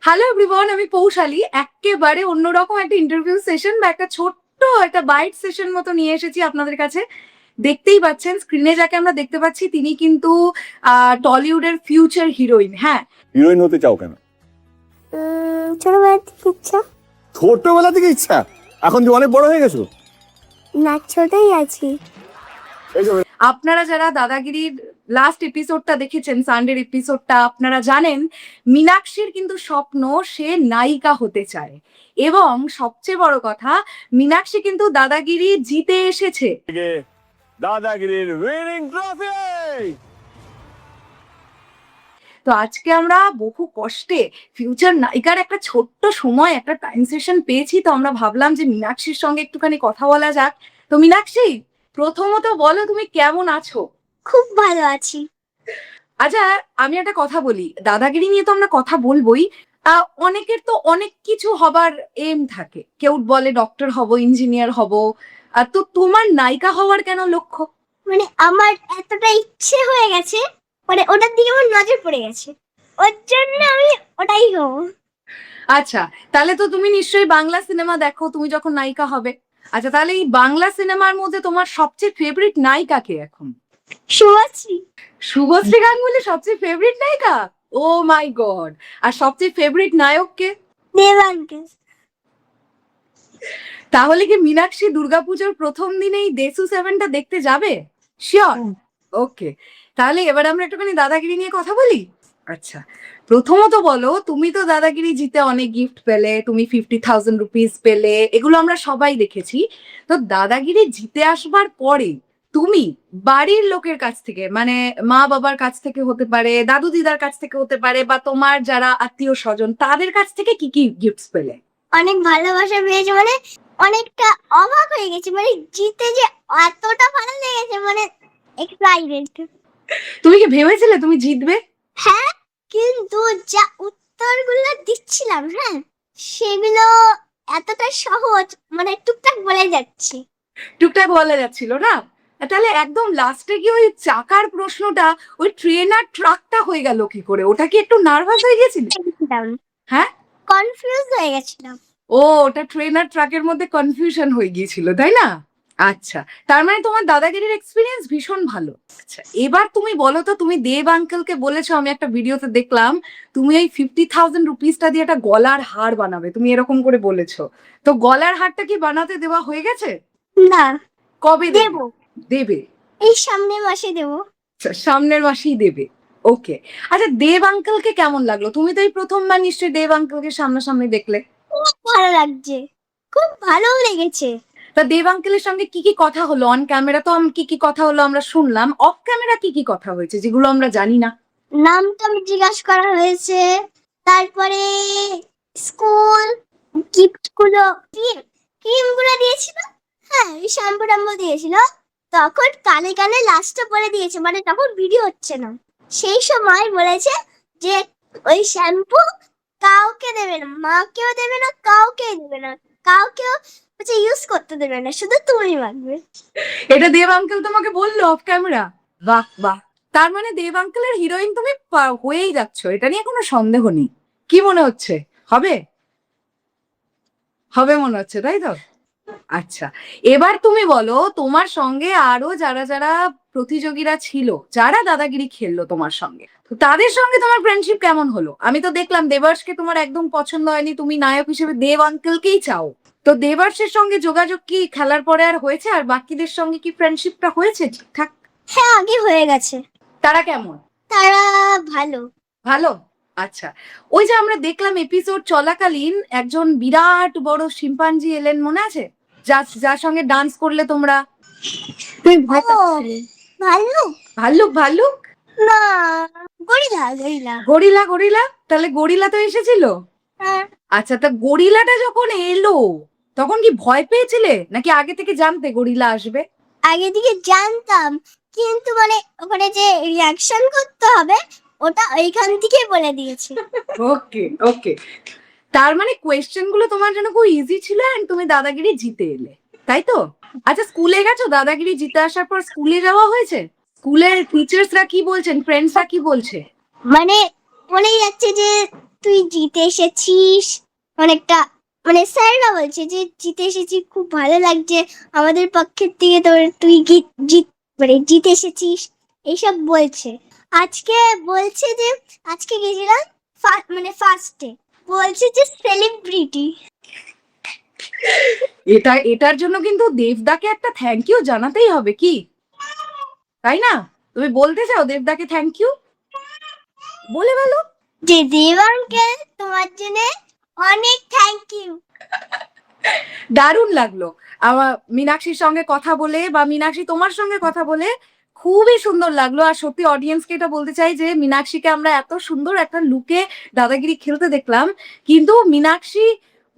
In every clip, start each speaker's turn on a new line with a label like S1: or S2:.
S1: Hello everyone, আমি পৌশালী একেবারে অন্যরকম একটা ইন্টারভিউ সেশন বা একটা ছোট্ট একটা বাইট সেশন মতো নিয়ে এসেছি আপনাদের কাছে। দেখতেই পাচ্ছেন স্ক্রিনে যাকে আমরা দেখতে পাচ্ছি তিনি কিন্তু টলিউডের ফিউচার হিরোইন। হ্যাঁ,
S2: হিরোইন হতে চাও কেন?
S3: ছোটবেলা থেকে ইচ্ছা।
S2: ছোটবেলা থেকে ইচ্ছা? এখন যে অনেক বড় হয়ে গেছো।
S3: না, ছোটই আছি।
S1: আপনারা যারা দাদাগিরির লাস্ট এপিসোডটা দেখেছেন, সানডের এপিসোডটা, আপনারা জানেন মীনাক্ষীর কিন্তু স্বপ্ন সে নায়িকা হতে চায়। এবং সবচেয়ে বড় কথা, মীনাক্ষী কিন্তু দাদাগিরি জিতে এসেছে।
S2: দাদাগিরির উইনিং ট্রফি।
S1: তো আজকে আমরা বহু কষ্টে ফিউচার নায়িকার একটা ছোট্ট সময় একটা টাইম সেশন পেয়েছি, তো আমরা ভাবলাম যে মীনাক্ষীর সঙ্গে একটুখানি কথা বলা যাক। তো মীনাক্ষী, প্রথমত বলো তুমি কেমন আছো?
S3: খুব ভালো আছি।
S1: আচ্ছা, আমি একটা কথা বলি, দাদাগিরি নিয়ে তো আমরা কথা বলবোই। অনেকের তো অনেক কিছু হবার এম থাকে, কেউ বলে ডক্টর হব, ইঞ্জিনিয়ার হব। তো তোমার নায়িকা হওয়ার কেন লক্ষ্য?
S3: মানে আমার এতটা ইচ্ছে হয়ে গেছে, মানে ওটার দিকে আমার নজর পড়ে গেছে, ওর জন্য আমি ওটাই হবো।
S1: আচ্ছা, তাহলে তো তুমি নিশ্চয়ই বাংলা সিনেমা দেখো তুমি যখন নায়িকা হবে। আচ্ছা, তাহলে এই বাংলা সিনেমার মধ্যে তোমার সবচেয়ে ফেভারিট নায়িকা কে এখন?
S3: শুভশ্রী।
S1: শুভশ্রী গাঙ্গুলি সবচেয়ে ফেভারিট নায়িকা? ও মাই গড! আর সবচেয়ে ফেভারিট নায়ক কে?
S3: দেবাঙ্কে।
S1: তাহলে কি মীনাক্ষী দুর্গাপুজোর প্রথম দিনেই দেসু 7টা দেখতে যাবে? শিওর? ওকে, তাহলে এবার আমরা একটুখানি দাদাগিরি নিয়ে কথা বলি। আচ্ছা, প্রথমত বলো, তুমি তো দাদাগিরি জিতে অনেক গিফট পেলে, তুমি 50,000 রুপিস পেলে, এগুলো আমরা সবাই দেখেছি। তো দাদাগিরি জিতে আসবার পরে তুমি বাড়ির লোকের কাছ থেকে, মানে মা বাবার কাছ থেকে হতে পারে, দাদু দিদার কাছ থেকে হতে পারে, বা তোমার যারা আত্মীয় স্বজন তাদের কাছ থেকে কি কি গিফটস পেলে?
S3: অনেক ভালোবাসা পেয়েছে, মানে অনেকটা অবাক হয়ে গেছে, মানে জিতে যে এতটা ভালো লেগেছে, মানে এক্সাইটেড।
S1: তুমি কি ভেবেছিলে তুমি জিতবে?
S3: হ্যাঁ, কিন্তু যা উত্তরগুলো দিচ্ছিলাম, হ্যাঁ, সেগুলো এতটা সহজ, মানে টুকটাক বলে যাচ্ছে।
S1: টুকটাক বলা যাচ্ছিল না? তাহলে একদম লাস্টে কি ওই চাকার প্রশ্নটা ওই ট্রেন আর ট্রাকটা হয়ে গেল কি করে? ওটা কি একটু নার্ভাস হয়ে গেছিল? হ্যাঁ,
S3: কনফিউজ হয়ে গেছিলাম।
S1: ও, ওটা ট্রেন আর ট্রাকের মধ্যে কনফিউশন হয়ে গিয়েছিল, তাই না? আচ্ছা, তার মানে তোমার দাদাগিরির এক্সপিরিয়েন্স ভীষণ ভালো। আচ্ছা, এবার তুমি বলো তো, তুমি দেব আঙ্কেলকে বলেছো, আমি একটা ভিডিওতে দেখলাম তুমি এই 50,000 রুপিসটা দিয়ে একটা গলার হার বানাবে, তুমি এরকম করে বলেছো। তো গলার হারটা কি বানাতে দেওয়া হয়ে গেছে?
S3: না,
S1: কবে
S3: দেব,
S1: দেবে?
S3: এই সামনের মাসে দেব।
S1: আচ্ছা, সামনের মাসেই দেবে। ওকে। আচ্ছা, দেব আঙ্কেলকে কেমন লাগলো? তুমি তো এই প্রথমবার নিশ্চয়ই দেব আঙ্কেলকে সামনাসামনি দেখলে।
S3: খুব ভালো লাগছে, খুব ভালো লেগেছে।
S1: তা দেব আঙ্কেলের সঙ্গে কি কি কথা হলো? অন ক্যামেরা তো কি কি কথা হলো আমরা শুনলাম, অফ ক্যামেরা কি কি কথা হয়েছে যেগুলো আমরা জানি না?
S3: নামটা জিজ্ঞাসা করা হয়েছে, তারপরে স্কুল, গিফট গুলো, ক্রিম গুলো দিয়েছিল, হ্যাঁ, শ্যাম্পু টাম্পু দিয়েছিল। তখন কানে কানে লাস্টটা বলে দিয়েছে, মানে তখন ভিডিও হচ্ছে না, সেই সময় বলেছে যে ওই শ্যাম্পু কাউকে দেবে না, মাকেও দেবে না, কাউকেই দেবে না, কাউকেও হচ্ছে ইউজ করতে দেবে না, শুধু তুমি মাখবে।
S1: এটা দেব আঙ্কেল তোমাকে বললো অফ ক্যামেরা? বাহ বাহ! তার মানে দেব আঙ্কেলের হিরোইন তুমি হয়েই যাচ্ছ, এটা নিয়ে কোনো সন্দেহ নেই। কি মনে হচ্ছে, হবে? হবে মনে হচ্ছে, তাই তো? আচ্ছা, এবার তুমি বলো, তোমার সঙ্গে আরো যারা যারা প্রতিযোগীরা ছিল, যারা দাদাগিরি খেললো তোমার সঙ্গে, তো তাদের সঙ্গে তোমার ফ্রেন্ডশিপ কেমন হলো? আমি তো দেখলাম দেবার্ষকে তোমার একদম পছন্দ হয়নি, তুমি নায়ক হিসেবে দেব আঙ্কেলকেই চাও। তো দেবার্ষের সঙ্গে যোগাযোগ কি খেলার পরে আর হয়েছে? আর বাকিদের সঙ্গে কি ফ্রেন্ডশিপটা হয়েছে ঠিকঠাক?
S3: হ্যাঁ, আগে হয়ে গেছে।
S1: তারা কেমন?
S3: তারা ভালো।
S1: ভালো? আচ্ছা, ওই যে আমরা দেখলাম এপিসোড চলাকালীন একজন বিরাট বড় শিম্পাঞ্জি এলেন, মনে আছে? যার সঙ্গে ডান্স করলে তোমরা।
S3: ভালো।
S1: ভাল্লুক ভাল্লুক
S3: না, গরিলা গরিলা।
S1: গরিলা গরিলা, তাহলে গরিলা তো এসেছিল।
S3: হ্যাঁ,
S1: আচ্ছা, তা গরিলাটা যখন এলো তখন কি ভয় পেয়েছিলে, নাকি আগে থেকে জানতে গরিলা আসবে?
S3: আগে থেকে জানতাম, কিন্তু মানে ওখানে যে রিয়াকশন করতে হবে ওটা ওইখান থেকে বলে দিয়েছে।
S1: ওকে ওকে, তার মানে কোয়েশ্চেন গুলো তোমার জন্য খুব ইজি ছিল এন্ড তুমি দাদাগিরি জিতে এলে, তাই তো? আচ্ছা, স্কুলে গেছো? দাদাগিরি জিতে আসার পর স্কুলে যাওয়া হয়েছে? স্কুলের টিচার্সরা কি বলছেন, ফ্রেন্ডসরা কি বলছে?
S3: মানে বলেই যাচ্ছে যে তুই জিতে এসেছিস, অনেকটা মানে স্যাররা বলছে যে জিতে এসেছিস, খুব ভালো লাগছে আমাদের পক্ষের থেকে তোর, তুই মানে জিতে এসেছিস এইসব বলছে। আজকে বলছে যে আজকে গেছিলাম মানে ফার্স্টে, বলছে যে সেলিব্রিটি।
S1: এটার জন্য কিন্তু দেবদাকে একটা থ্যাংক ইউ জানাতেই হবে, কি তাই না? তুমি বলতে চাও দেবদাকে থ্যাংক ইউ? বলে বলো।
S3: যে দেব আঙ্কেল তোমার জন্য অনেক থ্যাংক ইউ।
S1: দারুণ লাগলো আমার মীনাক্ষীর সঙ্গে কথা বলে, বা মীনাক্ষী তোমার সঙ্গে কথা বলে খুবই সুন্দর লাগলো। আর সত্যি অডিয়েন্সকে এটা বলতে চাই যে মীনাক্ষীকে আমরা এত সুন্দর একটা লুকে দাদাগিরি খেলতে দেখলাম, কিন্তু মীনাক্ষী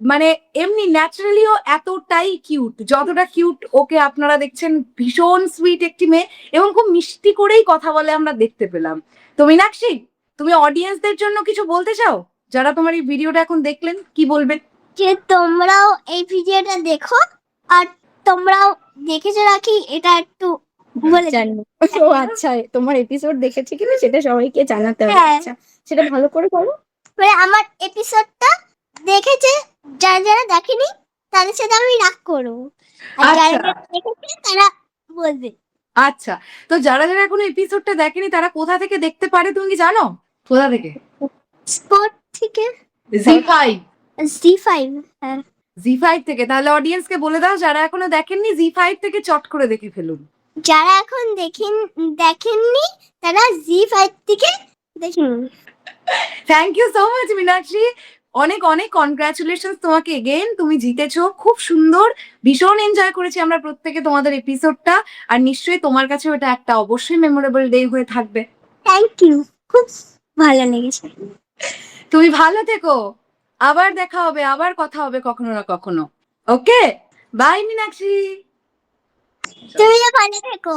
S1: মানে এমনি ন্যাচারালিও এতটাই কিউট, যতটা কিউট ওকে আপনারা দেখছেন। ভীষণ সুইট একটি মেয়ে এবং খুব মিষ্টি করেই কথা বলে আমরা দেখতে পেলাম। তো মীনাক্ষী, তুমি অডিয়েন্সদের জন্য কিছু বলতে চাও? যারা তোমার এই ভিডিওটা এখন দেখলেন, কি বলবে?
S3: যে তোমরাও এই ভিডিওটা দেখো, আর তোমরাও দেখেছো নাকি এটা একটু বলে
S4: জানবো। ও আচ্ছা, তোমার এপিসোড দেখেছে কিনা সেটা সবাইকে জানাতে হবে।
S3: হ্যাঁ।
S4: আচ্ছা, সেটা ভালো করে বলো।
S3: মানে আমার এপিসোডটা দেখেছে, যারা যারা দেখেনি তাদের সাথে আমি রাগ করবো, আর যারা
S1: আচ্ছা।
S3: যারা দেখেছে তারা বলবে।
S1: আচ্ছা, তো যারা যারা এখনো এপিসোডটা দেখেনি তারা কোথা থেকে দেখতে পারে তুমি কি জানো? কোথা থেকে?
S3: স্পোর্ট থেকে,
S1: জি5।
S3: জি5। হ্যাঁ,
S1: জি5 থেকে। তাহলে অডিয়েন্সকে বলে দাও যারা এখনো দেখেননি জি5 থেকে চট করে দেখে ফেলুন।
S3: যারা এখন দেখেননি তারা জি5 থেকে দেখুন।
S1: Thank you so much Meenakshi, অনেক অনেক কনগ্রাচুলেশন তোমাকে এগেইন, তুমি জিতেছো। খুব সুন্দর, ভীষণ এনজয় করেছি আমরা প্রত্যেকে তোমাদের এপিসোডটা। আর নিশ্চয়ই তোমার কাছে ওটা একটা অবশ্যই মেমোরেবল ডে হয়ে থাকবে।
S3: থ্যাংক ইউ, খুব ভালো লেগেছে।
S1: তুমি ভালো থেকো, আবার দেখা হবে, আবার কথা হবে কখনো না কখনো। ওকে, বাই মীনাক্ষী।
S3: তুমিও ভালো থেকো।